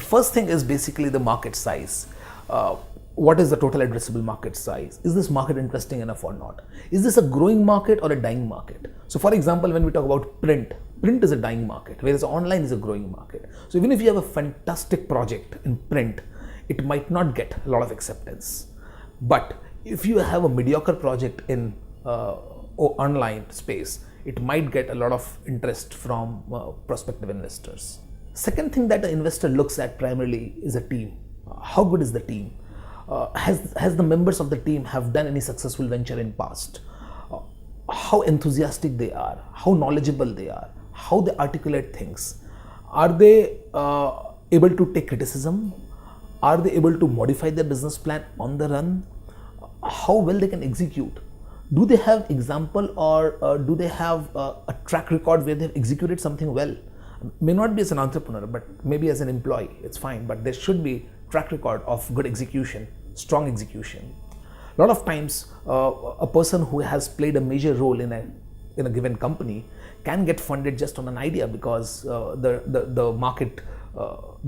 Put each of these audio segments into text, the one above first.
first thing is basically the market size. What is the total addressable market size? Is this market interesting enough or not? Is this a growing market or a dying market? So for example, when we talk about print is a dying market, whereas online is a growing market. So even if you have a fantastic project in print, it might not get a lot of acceptance. But if you have a mediocre project in online space, it might get a lot of interest from prospective investors. Second thing that an investor looks at primarily is a team. How good is the team? Has the members of the team have done any successful venture in past? How enthusiastic they are, how knowledgeable they are, how they articulate things. Are they able to take criticism? Are they able to modify their business plan on the run? How well they can execute? Do they have example or do they have a track record where they've executed something well? May not be as an entrepreneur, but maybe as an employee, it's fine. But there should be track record of good execution, strong execution. A lot of times, a person who has played a major role in a given company can get funded just on an idea because the market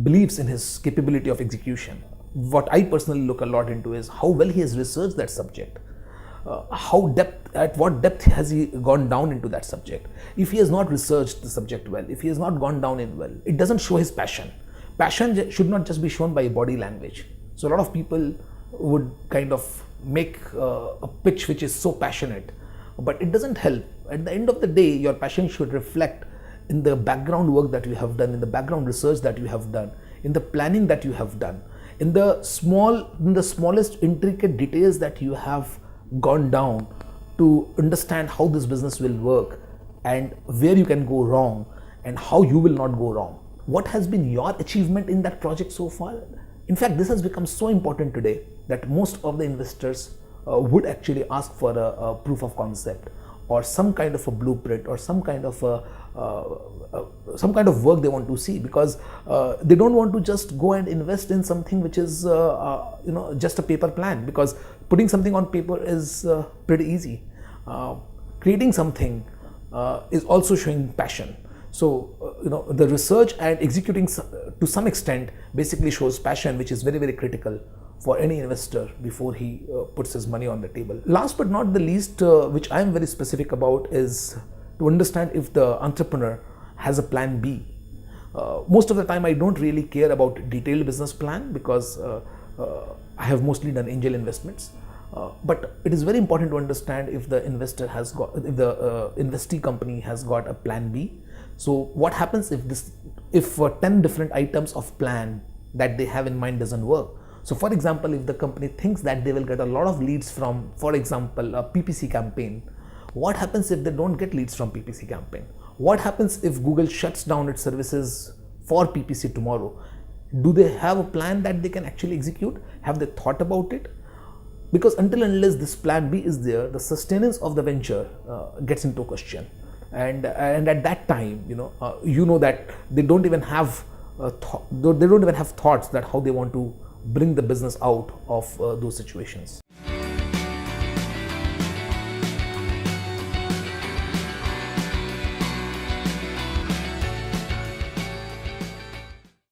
believes in his capability of execution. What I personally look a lot into is how well he has researched that subject. At what depth has he gone down into that subject? If he has not researched the subject well, if he has not gone down in well, it doesn't show his passion. Passion should not just be shown by body language. So a lot of people would kind of make a pitch which is so passionate, but it doesn't help. At the end of the day, your passion should reflect in the background work that you have done, in the background research that you have done, in the planning that you have done, in the smallest intricate details that you have gone down to understand how this business will work and where you can go wrong and how you will not go wrong. What has been your achievement in that project so far? In fact, this has become so important today that most of the investors would actually ask for a proof of concept or some kind of a blueprint or some kind of work they want to see, because they don't want to just go and invest in something which is just a paper plan, because putting something on paper is pretty easy. Creating something is also showing passion. So the research and executing to some extent basically shows passion, which is very, very critical for any investor before he puts his money on the table. Last but not the least, which I am very specific about, is to understand if the entrepreneur has a plan B. Most of the time I don't really care about detailed business plan because I have mostly done angel investments. But it is very important to understand if the investee company has got a plan B. So what happens if 10 different items of plan that they have in mind doesn't work? So for example, if the company thinks that they will get a lot of leads from, for example, a PPC campaign, what happens if they don't get leads from PPC campaign? What happens if Google shuts down its services for PPC tomorrow? Do they have a plan that they can actually execute? Have they thought about it? Because until and unless this plan B is there, the sustenance of the venture gets into question. And at that time, that they don't even have thoughts that how they want to bring the business out of those situations.